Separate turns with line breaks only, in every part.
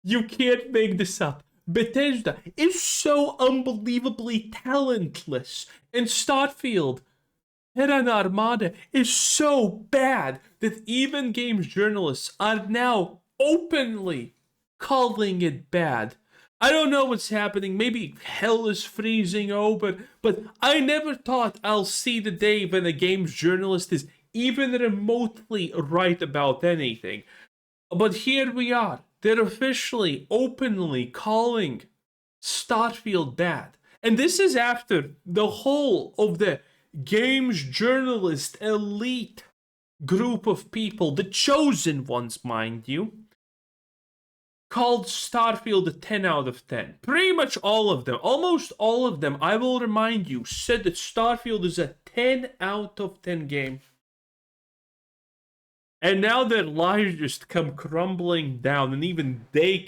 You can't make this up. Bethesda is so unbelievably talentless, and Starfield, Terran Armada is so bad that even games journalists are now openly calling it bad. I don't know what's happening. Maybe hell is freezing over, but I never thought I'll see the day when a games journalist is even remotely right about anything. But here we are. They're officially, openly calling Starfield bad. And this is after the whole of the games journalist elite group of people, the chosen ones, mind you, called Starfield a 10 out of 10. Pretty much all of them, almost all of them, I will remind you, said that Starfield is a 10 out of 10 game. And now their lives just come crumbling down, and even they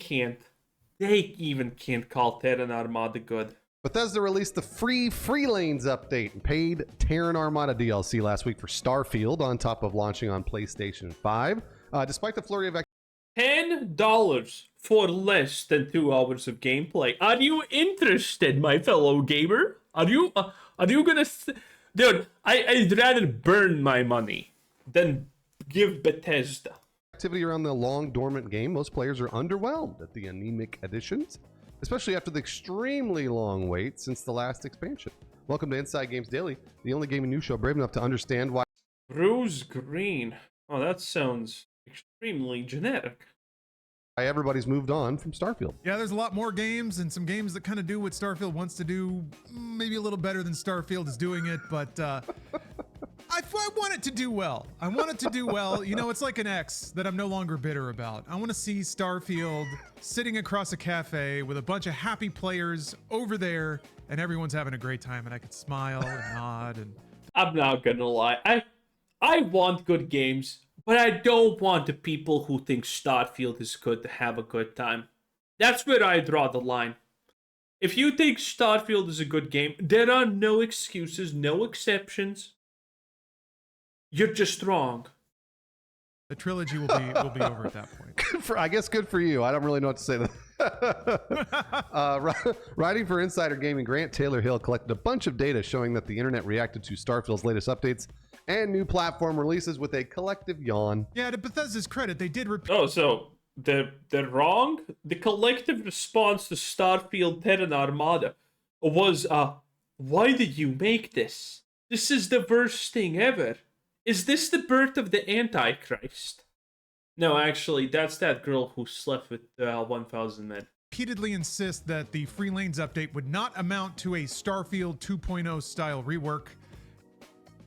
even can't call Terran Armada good.
Bethesda released the free Lanes update and paid Terran Armada DLC last week for Starfield on top of launching on PlayStation 5. Despite the flurry of
$10 for less than 2 hours of gameplay. Are you interested, my fellow gamer? Are you gonna... Dude, I'd rather burn my money than give Bethesda
activity around the long dormant game, most players are underwhelmed at the anemic additions, especially after the extremely long wait since the last expansion. Welcome to Inside Games Daily, the only gaming news show brave enough to understand why.
Bruce Green. Oh, that sounds extremely generic.
Everybody's moved on from Starfield.
Yeah, there's a lot more games and some games that kind of do what Starfield wants to do, maybe a little better than Starfield is doing it, but I want it to do well. I want it to do well. You know, it's like an ex that I'm no longer bitter about. I want to see Starfield sitting across a cafe with a bunch of happy players over there, and everyone's having a great time, and I could smile and nod. And
I'm not gonna lie. I want good games, but I don't want the people who think Starfield is good to have a good time. That's where I draw the line. If you think Starfield is a good game, there are no excuses, no exceptions. You're just wrong.
the trilogy will be over at that point.
I guess good for you. I don't really know what to say to that. Writing for Insider Gaming, Grant Taylor Hill collected a bunch of data showing that the internet reacted to Starfield's latest updates and new platform releases with a collective yawn.
Yeah, to Bethesda's credit, they did repeat.
Oh, so they're wrong? The collective response to Starfield Terran Armada was, why did you make this? This is the worst thing ever. Is this the birth of the Antichrist? No, actually, that's that girl who slept with 1,000 men.
Repeatedly insist that the Free Lanes update would not amount to a Starfield 2.0 style rework.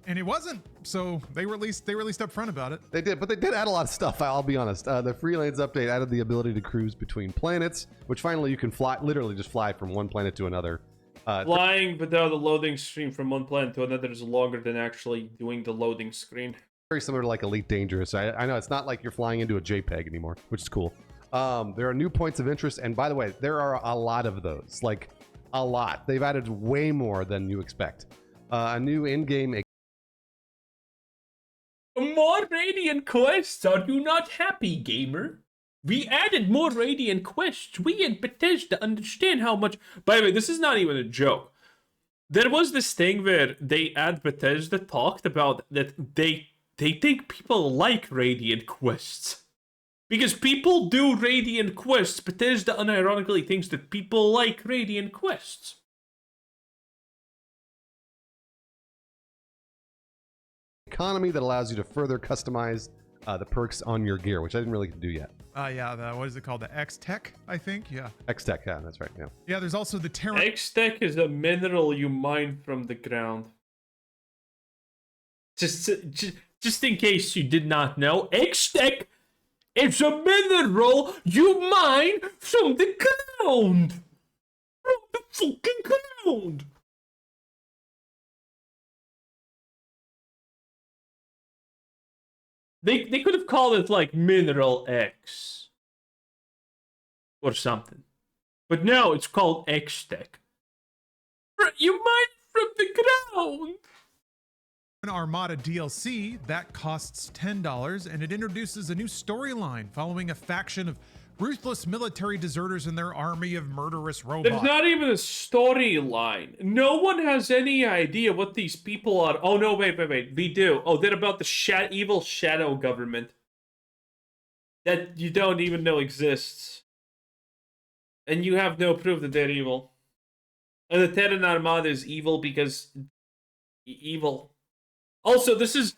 And it wasn't, so they released up front about it.
They did, but they did add a lot of stuff, I'll be honest. The Free Lanes update added the ability to cruise between planets, which finally you can fly, literally just fly from one planet to another.
Flying without a loading screen from one planet to another is longer than actually doing the loading screen.
Very similar to like Elite Dangerous. I know it's not like you're flying into a JPEG anymore, which is cool. There are new points of interest, and by the way, there are a lot of those, like a lot. They've added way more than you expect. A new in-game.
More Radiant quests, are you not happy, gamer? We added more Radiant quests. We in Bethesda understand how much... By the way, this is not even a joke. There was this thing where they at Bethesda talked about that they think people like Radiant quests. Because people do Radiant quests, Bethesda unironically thinks that people like Radiant quests.
Economy that allows you to further customize the perks on your gear, which I didn't really do yet.
Yeah, what is it called? The X-Tech, I think? Yeah.
X-Tech, yeah, that's right, yeah.
Yeah, there's also the Terran...
X-Tech is a mineral you mine from the ground. Just in case you did not know, X-Tech is a mineral you mine from the ground! From the fucking ground! They could have called it like Mineral X or something. But now it's called X-Tech. You mine from the ground!
An Armada DLC that costs $10, and it introduces a new storyline following a faction of ruthless military deserters and their army of murderous
There's
robots.
not even a storyline. No one has any idea what these people are. Oh, no, wait. We do. Oh, they're about the evil shadow government that you don't even know exists. And you have no proof that they're evil. And the Terran Armada is evil because... evil. Also, this is...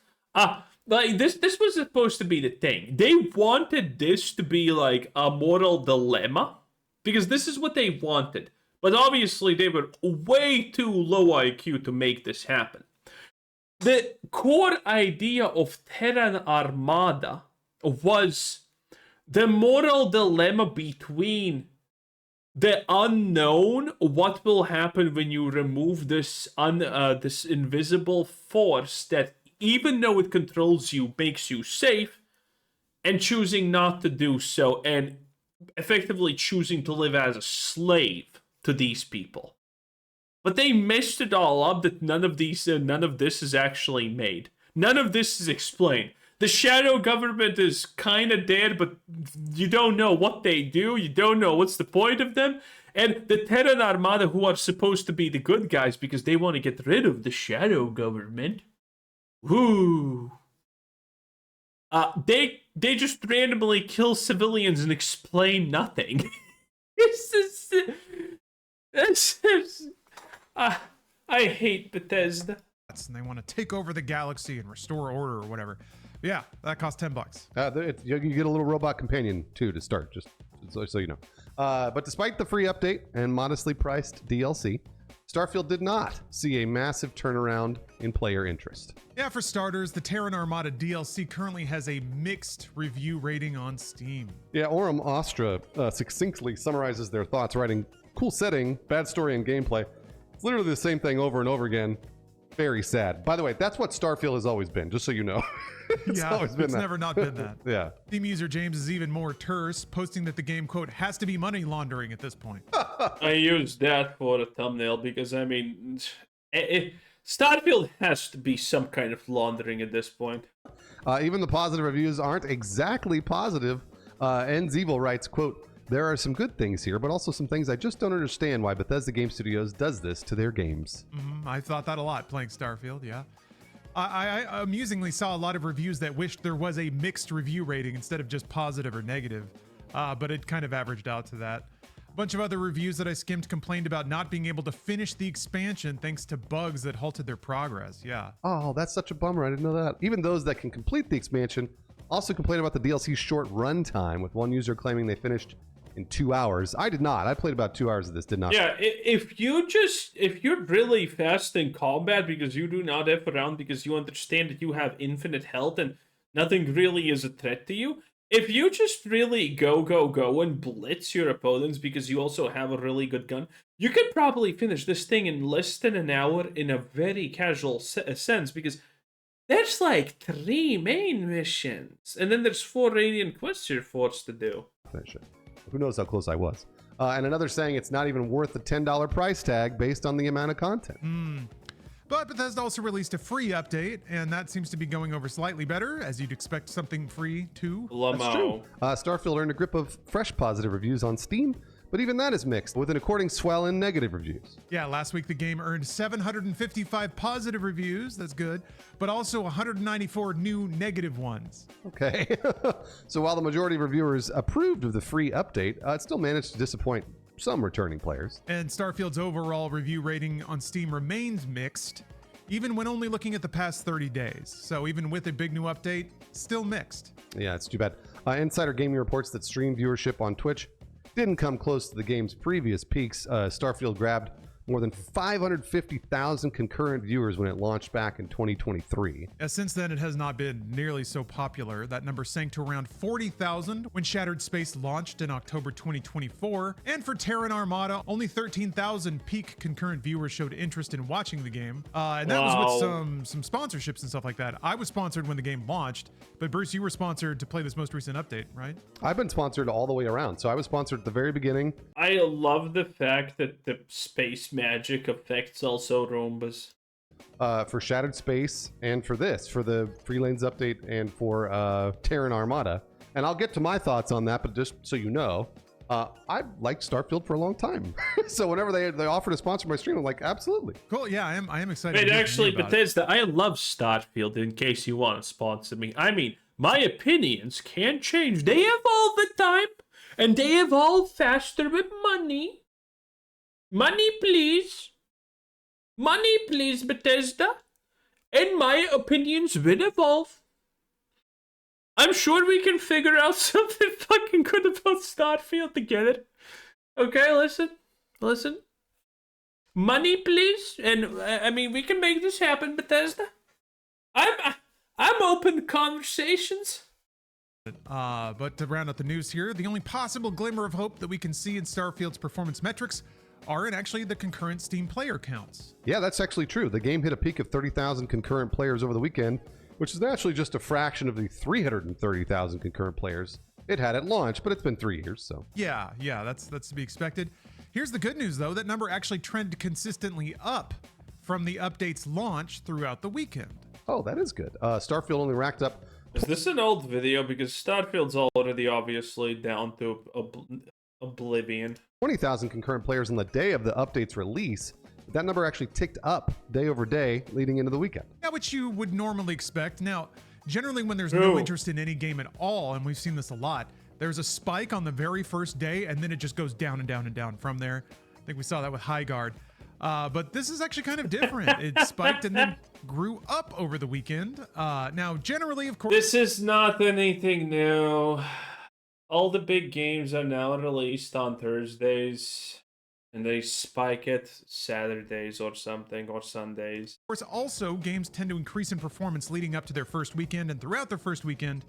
like, this was supposed to be the thing. They wanted this to be, like, a moral dilemma. Because this is what they wanted. But obviously, they were way too low IQ to make this happen. The core idea of Terran Armada was the moral dilemma between the unknown, what will happen when you remove this this invisible force that, even though it controls you, makes you safe, and choosing not to do so, and effectively choosing to live as a slave to these people. But they messed it all up that none of this is actually made. None of this is explained. The shadow government is kind of dead, but you don't know what they do. You don't know what's the point of them. And the Terran Armada, who are supposed to be the good guys because they want to get rid of the shadow government. Whoo. They just randomly kill civilians and explain nothing. I hate Bethesda.
And they want to take over the galaxy and restore order or whatever. Yeah, that costs $10.
You get a little robot companion too to start, just so you know. But despite the free update and modestly priced DLC, Starfield did not see a massive turnaround in player interest.
Yeah, for starters, the Terran Armada DLC currently has a mixed review rating on Steam.
Yeah, Aurum Astra succinctly summarizes their thoughts, writing, "Cool setting, bad story and gameplay. It's literally the same thing over and over again. Very sad." By the way, that's what Starfield has always been, just so you know. It's
never not been that.
Yeah.
Steam user James is even more terse, posting that the game, quote, has to be money laundering at this point.
I used that for a thumbnail because, I mean, Starfield has to be some kind of laundering at this point.
Even the positive reviews aren't exactly positive. Ends Evil writes, quote, "There are some good things here, but also some things I just don't understand why Bethesda Game Studios does this to their games."
I thought that a lot playing Starfield, yeah. I amusingly saw a lot of reviews that wished there was a mixed review rating instead of just positive or negative, but it kind of averaged out to that. A bunch of other reviews that I skimmed complained about not being able to finish the expansion thanks to bugs that halted their progress, yeah.
Oh, that's such a bummer. I didn't know that. Even those that can complete the expansion also complain about the DLC's short run time, with one user claiming they finished in 2 hours. I did not. I played about 2 hours of this, did not.
Yeah, if you're really fast in combat because you do not F around because you understand that you have infinite health and nothing really is a threat to you, if you just really go and blitz your opponents because you also have a really good gun, you could probably finish this thing in less than an hour in a very casual sense, because there's like 3 main missions, and then there's 4 Radiant quests you're forced to do.
Finish it. Who knows how close I was. And another saying it's not even worth the $10 price tag based on the amount of content.
But Bethesda also released a free update, and that seems to be going over slightly better, as you'd expect something free too.
That's true. Starfield earned a grip of fresh positive reviews on Steam, but even that is mixed, with an according swell in negative reviews.
Yeah, last week the game earned 755 positive reviews, that's good, but also 194 new negative ones.
Okay. So while the majority of reviewers approved of the free update, it still managed to disappoint some returning players.
And Starfield's overall review rating on Steam remains mixed, even when only looking at the past 30 days. So even with a big new update, still mixed.
Yeah, it's too bad. Insider Gaming reports that stream viewership on Twitch didn't come close to the game's previous peaks. Starfield grabbed more than 550,000 concurrent viewers when it launched back in 2023.
Since then, it has not been nearly so popular. That number sank to around 40,000 when Shattered Space launched in October 2024. And for Terran Armada, only 13,000 peak concurrent viewers showed interest in watching the game. And that was with some sponsorships and stuff like that. I was sponsored when the game launched, but Bruce, you were sponsored to play this most recent update, right?
I've been sponsored all the way around. So I was sponsored at the very beginning.
I love the fact that the space magic affects also Rhombus.
For Shattered Space and for this, for the Free Lanes update and for Terran Armada, And I'll get to my thoughts on that, but just so you know, I've liked Starfield for a long time. So whenever they offer to sponsor my stream, I'm like, absolutely.
Cool. Yeah, I am excited.
Wait,
to hear from
actually,
you about it.
Bethesda, I love Starfield in case you want to sponsor me. I mean, my opinions can't change. They evolve with time, and they evolve faster with money. Money, please. Money, please, Bethesda. And my opinions will evolve. I'm sure we can figure out something fucking good about Starfield together. Okay, listen. Money, please, and I mean we can make this happen, Bethesda. I'm open to conversations.
But to round out the news here, the only possible glimmer of hope that we can see in Starfield's performance metrics are in actually the concurrent Steam player counts.
Yeah, that's actually true. The game hit a peak of 30,000 concurrent players over the weekend, which is actually just a fraction of the 330,000 concurrent players it had at launch, but it's been 3 years, so.
Yeah, that's to be expected. Here's the good news, though. That number actually trended consistently up from the update's launch throughout the weekend.
Oh, that is good. Starfield only racked up.
Is this an old video? Because Starfield's already obviously down to oblivion.
20,000 concurrent players on the day of the update's release. That number actually ticked up day over day leading into the weekend.
Yeah, which you would normally expect. Now, generally when there's no interest in any game at all, and we've seen this a lot, there's a spike on the very first day, and then it just goes down and down and down from there. I think we saw that with High Guard. But this is actually kind of different. It spiked and then grew up over the weekend. Now, generally, of course...
This is not anything new. All the big games are now released on Thursdays, and they spike it Saturdays or something, or Sundays.
Of course, also, games tend to increase in performance leading up to their first weekend and throughout their first weekend.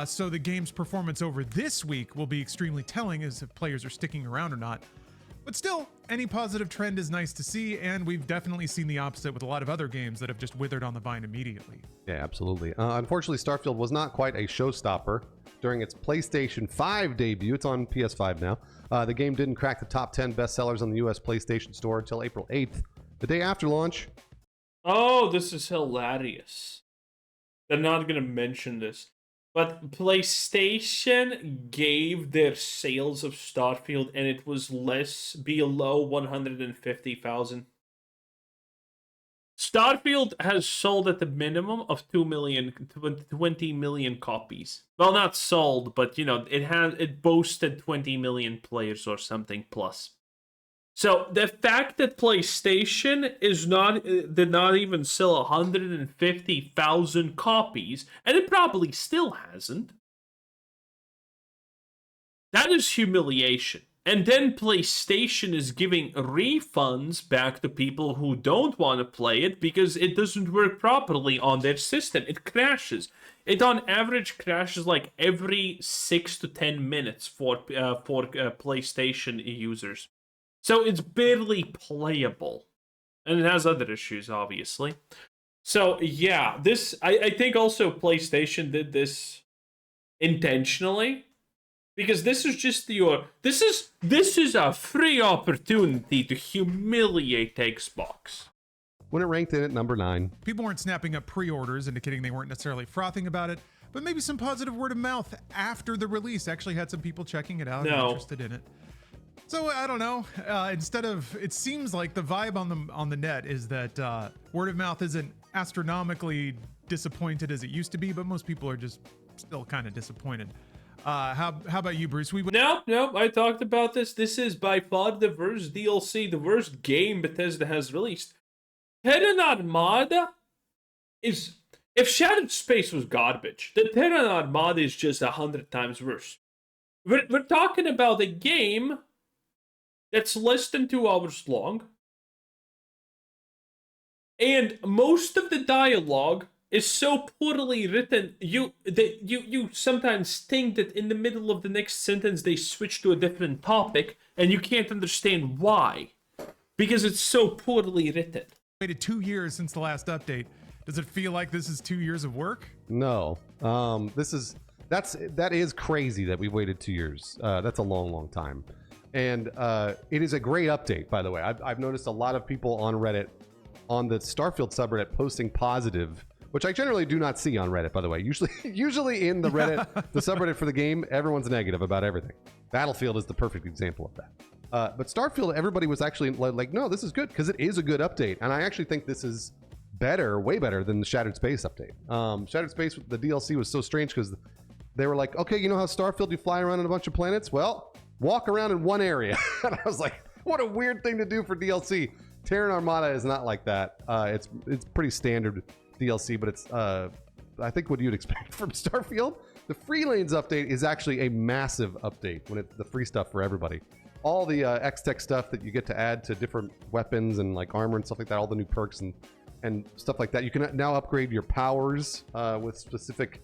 So the game's performance over this week will be extremely telling as if players are sticking around or not. But still, any positive trend is nice to see, and we've definitely seen the opposite with a lot of other games that have just withered on the vine immediately.
Yeah, absolutely. Unfortunately, Starfield was not quite a showstopper during its PlayStation 5 debut. It's on PS5 now. The game didn't crack the top 10 bestsellers on the US PlayStation Store until April 8th, the day after launch.
Oh, this is hilarious. They're not going to mention this. But PlayStation gave their sales of Starfield, and it was below 150,000. Starfield has sold at the minimum of 20 million copies. Well, not sold, but you know, it boasted 20 million players or something plus. So the fact that PlayStation did not even sell 150,000 copies, and it probably still hasn't, that is humiliation. And then PlayStation is giving refunds back to people who don't want to play it because it doesn't work properly on their system. It crashes. It on average crashes like every 6 to 10 minutes for PlayStation users. So it's barely playable. And it has other issues, obviously. So yeah, I think also PlayStation did this intentionally. Because this is just this is a free opportunity to humiliate Xbox.
When it ranked in at number 9.
People weren't snapping up pre-orders, indicating they weren't necessarily frothing about it, but maybe some positive word of mouth after the release actually had some people checking it out and interested in it. So I don't know. Instead of, it seems like the vibe on the net is that word of mouth isn't astronomically disappointed as it used to be, but most people are just still kind of disappointed. How about you, Bruce?
Nope, I talked about this. This is by far the worst DLC, the worst game Bethesda has released. Terran Armada is... If Shattered Space was garbage, the Terran Armada is just 100 times worse. We're talking about a game that's less than 2 hours long. And most of the dialogue is so poorly written, you sometimes think that in the middle of the next sentence they switch to a different topic, and you can't understand why, because it's so poorly written.
Waited 2 years since the last update. Does it feel like this is 2 years of work?
No. That is crazy that we waited 2 years. That's a long time. And it is a great update, by the way. I've noticed a lot of people on Reddit, on the Starfield subreddit, posting positive which I generally do not see on Reddit, by the way. Usually in the Reddit, the subreddit for the game, everyone's negative about everything. Battlefield is the perfect example of that. But Starfield, everybody was actually like, no, this is good, because it is a good update. And I actually think this is better, way better than the Shattered Space update. Shattered Space, the DLC was so strange because they were like, okay, you know how Starfield, you fly around in a bunch of planets? Well, walk around in one area. And I was like, what a weird thing to do for DLC. Terran Armada is not like that. It's pretty standard DLC, but it's I think what you'd expect from Starfield. The Free Lanes update is actually a massive update when it's the free stuff for everybody. All the X-Tech stuff that you get to add to different weapons and like armor and stuff like that, all the new perks and stuff like that. You can now upgrade your powers with specific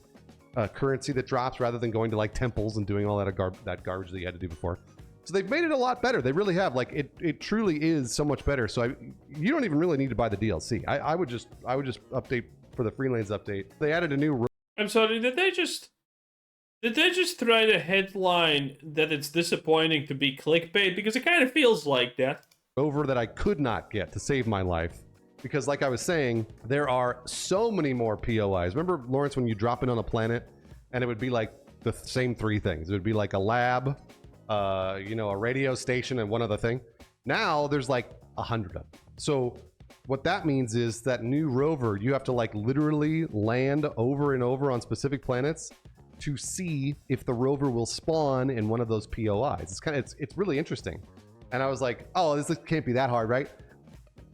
currency that drops rather than going to like temples and doing all that garbage that you had to do before. So they've made it a lot better. They really have. Like it truly is so much better. So you don't even really need to buy the DLC. I would just update for the Free Lanes update. They added a new.
I'm sorry. Did they just try to headline that it's disappointing to be clickbait? Because it kind of feels like that.
Rover that I could not get to save my life. Because like I was saying, there are so many more POIs. Remember, Lawrence, when you drop in on a planet and it would be like the same three things. It would be like a lab, you know, a radio station and one other thing. Now there's like 100 of them. So what that means is that new rover, you have to like literally land over and over on specific planets to see if the rover will spawn in one of those POIs. It's really interesting. And I was like, oh, this can't be that hard, right?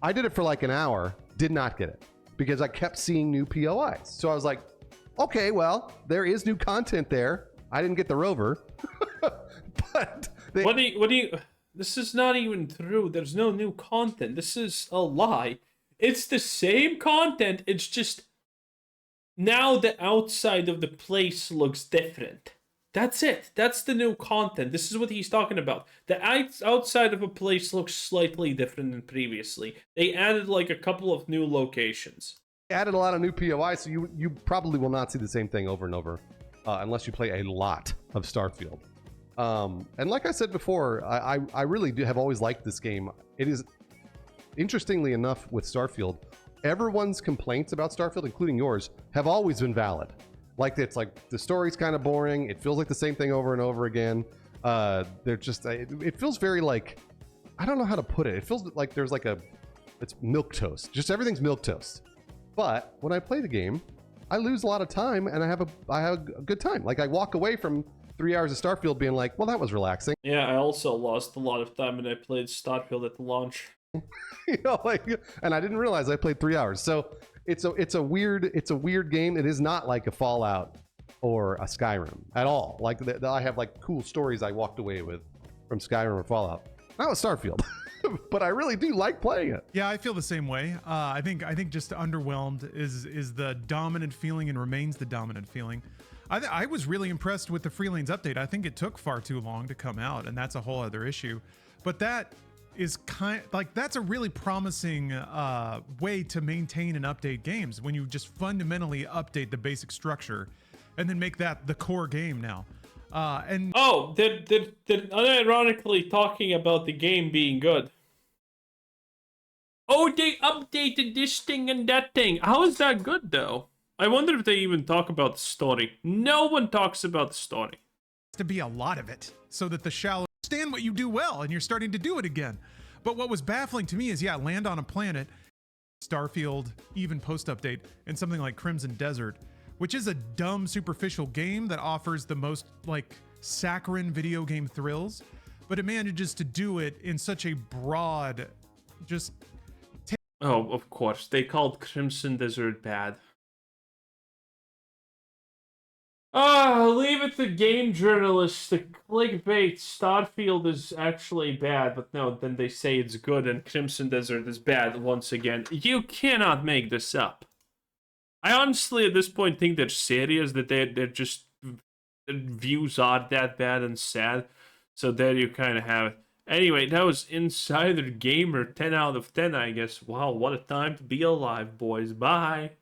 I did it for like an hour, did not get it because I kept seeing new POIs. So I was like, okay, well, there is new content there. I didn't get the rover, but
what do you? This is not even true. There's no new content. This is a lie. It's the same content. It's just now the outside of the place looks different. That's it. That's the new content. This is what he's talking about. The outside of a place looks slightly different than previously. They added like a couple of new locations.
Added a lot of new POIs, so you probably will not see the same thing over and over unless you play a lot of Starfield. And like I said before, I really have always liked this game. It is, interestingly enough, with Starfield, everyone's complaints about Starfield, including yours, have always been valid. Like, it's like the story's kind of boring. It feels like the same thing over and over again. They're just, it feels very like, I don't know how to put it. It feels like there's like it's milquetoast. Just everything's milquetoast. But when I play the game, I lose a lot of time and I have a good time. Like, I walk away from 3 hours of Starfield being like, well, that was relaxing.
Yeah, I also lost a lot of time when I played Starfield at the launch.
You know, like, and I didn't realize I played 3 hours. So it's a weird game. It is not like a Fallout or a Skyrim at all. Like, I have like cool stories I walked away with from Skyrim or Fallout. Not with Starfield. But I really do like playing it.
Yeah, I feel the same way. I think just underwhelmed is the dominant feeling and remains the dominant feeling. I was really impressed with the Free Lanes update. I think it took far too long to come out, and that's a whole other issue. But that is that's a really promising way to maintain and update games, when you just fundamentally update the basic structure and then make that the core game now. And
oh, they're unironically talking about the game being good. Oh, they updated this thing and that thing. How is that good, though? I wonder if they even talk about the story. No one talks about the story.
To be a lot of it, so that the shallow understand what you do well, and you're starting to do it again. But what was baffling to me is, yeah, land on a planet, Starfield, even post-update, and something like Crimson Desert, which is a dumb, superficial game that offers the most, like, saccharine video game thrills, but it manages to do it in such a broad, just...
Oh, of course. They called Crimson Desert bad. Leave it to game journalists to clickbait. Starfield is actually bad, but no, then they say it's good and Crimson Desert is bad once again. You cannot make this up. I honestly, at this point, think they're serious, that they're just... their views are that bad and sad. So there you kind of have it. Anyway, that was Insider Gamer, 10 out of 10, I guess. Wow, what a time to be alive, boys. Bye.